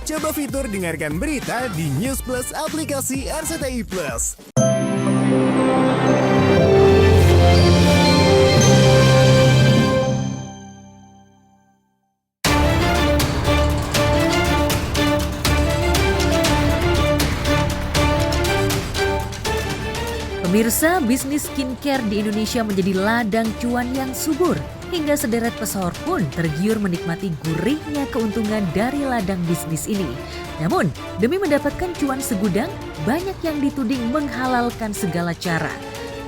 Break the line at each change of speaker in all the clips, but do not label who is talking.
Coba fitur dengarkan berita di News Plus aplikasi RCTI Plus.
Pemirsa, bisnis skincare di Indonesia menjadi ladang cuan yang subur. Hingga sederet pesohor pun tergiur menikmati gurihnya keuntungan dari ladang bisnis ini. Namun, demi mendapatkan cuan segudang, banyak yang dituding menghalalkan segala cara.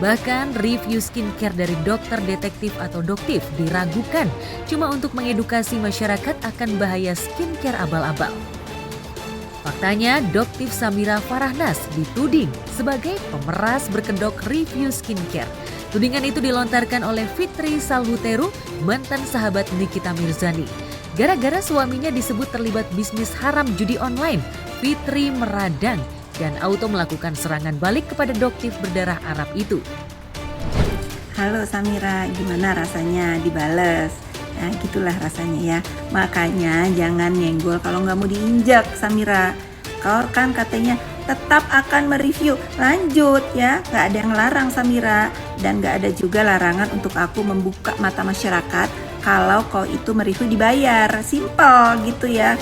Bahkan review skincare dari dokter detektif atau doktif diragukan cuma untuk mengedukasi masyarakat akan bahaya skincare abal-abal. Faktanya, Doktif Samira Farahnas dituding sebagai pemeras berkedok review skincare. Tudingan itu dilontarkan oleh Fitri Salhuteru, mantan sahabat Nikita Mirzani. Gara-gara suaminya disebut terlibat bisnis haram judi online, Fitri meradang dan auto melakukan serangan balik kepada Doktif berdarah Arab itu.
Halo Samira, gimana rasanya dibales? Nah gitulah rasanya ya. Makanya jangan nyenggol kalau nggak mau diinjak Samira. Kau kan katanya tetap akan mereview. Lanjut ya, nggak ada yang larang Samira. Dan nggak ada juga larangan untuk aku membuka mata masyarakat kalau kau itu mereview dibayar. Simple gitu ya.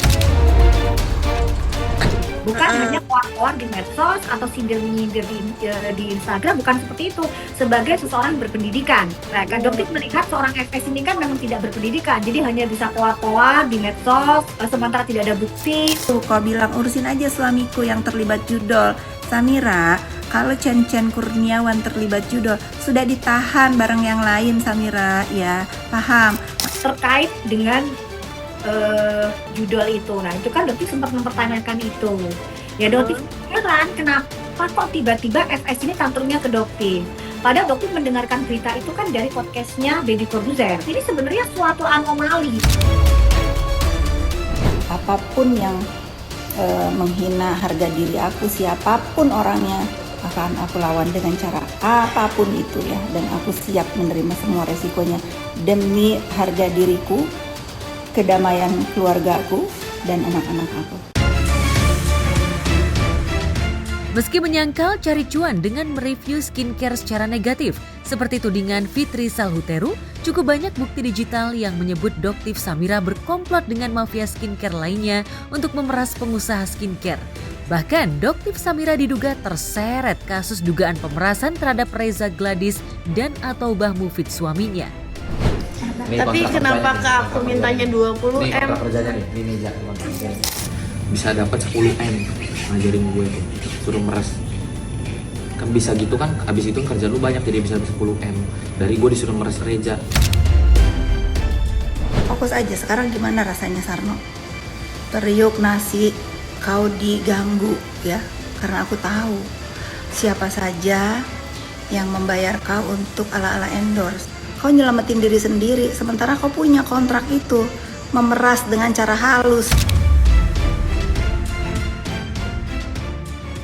Bukan hanya koar-koar di medsos atau sindir-menyindir di Instagram, bukan seperti itu. Sebagai seseorang berpendidikan, nah, kan Doktif melihat seorang FS ini kan memang tidak berpendidikan, jadi hanya bisa koar-koar di medsos, sementara tidak ada bukti.
Tuh kau bilang urusin aja suamiku yang terlibat judol. Samira, kalau Chen Kurniawan terlibat judol, sudah ditahan bareng yang lain Samira, ya paham?
Terkait dengan judul itu, nah itu kan Doktif sempat mempertanyakan itu. Ya Doktif heran kenapa kok tiba-tiba FS ini tantrumnya ke Doktif. Padahal Doktif mendengarkan berita itu kan dari podcastnya Deddy Corbuzier. Ini sebenarnya suatu anomali.
Apapun yang menghina harga diri aku, siapapun orangnya akan aku lawan dengan cara apapun itu ya. Dan aku siap menerima semua resikonya demi harga diriku, kedamaian keluargaku, dan anak-anak aku.
Meski menyangkal cari cuan dengan mereview skincare secara negatif, seperti tudingan Fitri Salhuteru, cukup banyak bukti digital yang menyebut Doktif Samira berkomplot dengan mafia skincare lainnya untuk memeras pengusaha skincare. Bahkan Doktif Samira diduga terseret kasus dugaan pemerasan terhadap Reza Gladys dan atau Bah Mufid suaminya.
Tapi kenapa ke aku mintanya 20
nih,
M?
Kontrak kerjanya nih, ini meja bisa dapat 10 M ngajarin gue tuh, suruh meres. Kan bisa gitu kan, abis itu kerja lu banyak jadi bisa 10 M. Dari gue disuruh meres Reza.
Fokus aja, sekarang gimana rasanya Sarno? Periuk nasi, kau diganggu ya, karena aku tahu siapa saja yang membayar kau untuk ala-ala endorse. Kau nyelamatin diri sendiri, sementara kau punya kontrak itu, memeras dengan cara halus.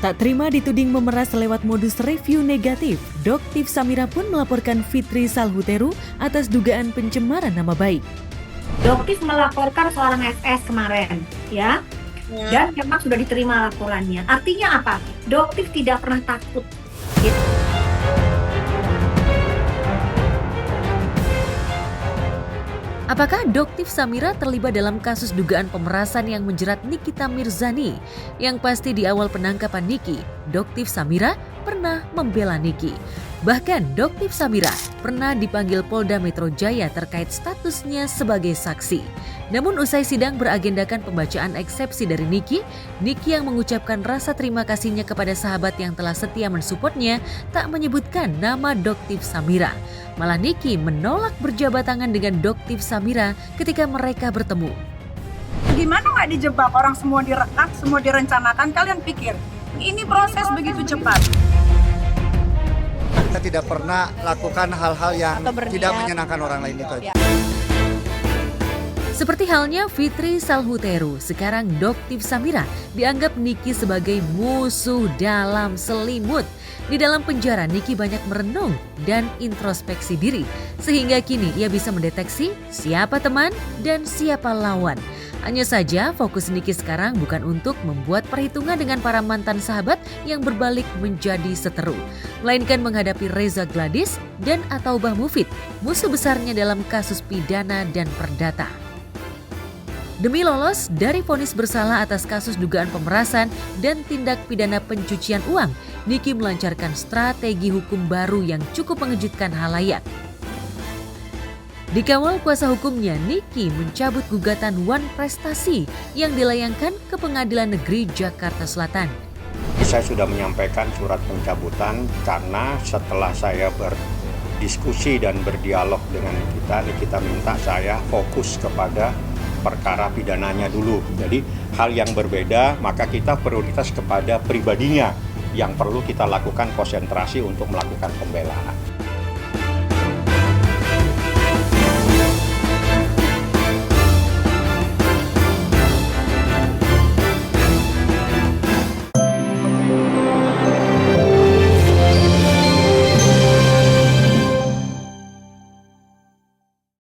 Tak terima dituding memeras lewat modus review negatif, Doktif Samira pun melaporkan Fitri Salhuteru atas dugaan pencemaran nama baik.
Doktif melaporkan seorang FS kemarin, ya. Dan memang sudah diterima laporannya. Artinya apa? Doktif tidak pernah takut. Gitu.
Apakah Doktif Samira terlibat dalam kasus dugaan pemerasan yang menjerat Nikita Mirzani? Yang pasti di awal penangkapan Niki, Doktif Samira pernah membela Niki. Bahkan Doktif Samira pernah dipanggil Polda Metro Jaya terkait statusnya sebagai saksi. Namun usai sidang beragendakan pembacaan eksepsi dari Niki yang mengucapkan rasa terima kasihnya kepada sahabat yang telah setia mensupportnya tak menyebutkan nama Doktif Samira. Malah Niki menolak berjabat tangan dengan Doktif Samira ketika mereka bertemu.
Gimana nggak dijebak, orang semua direkam, semua direncanakan, kalian pikir ini proses begitu cepat?
Kita tidak pernah lakukan hal-hal yang tidak menyenangkan orang lain itu aja.
Seperti halnya Fitri Salhuteru, sekarang Doktif Samira dianggap Niki sebagai musuh dalam selimut. Di dalam penjara, Niki banyak merenung dan introspeksi diri, sehingga kini ia bisa mendeteksi siapa teman dan siapa lawan. Hanya saja fokus Niki sekarang bukan untuk membuat perhitungan dengan para mantan sahabat yang berbalik menjadi seteru, melainkan menghadapi Reza Gladys dan Ataubah Mufid, musuh besarnya dalam kasus pidana dan perdata. Demi lolos dari vonis bersalah atas kasus dugaan pemerasan dan tindak pidana pencucian uang, Niki melancarkan strategi hukum baru yang cukup mengejutkan halayak. Dikawal kuasa hukumnya, Niki mencabut gugatan Wan Prestasi yang dilayangkan ke Pengadilan Negeri Jakarta Selatan.
Saya sudah menyampaikan surat pencabutan karena setelah saya berdiskusi dan berdialog dengan Nikita minta saya fokus kepada perkara pidananya dulu. Jadi hal yang berbeda, maka kita prioritas kepada pribadinya yang perlu kita lakukan konsentrasi untuk melakukan pembelaan.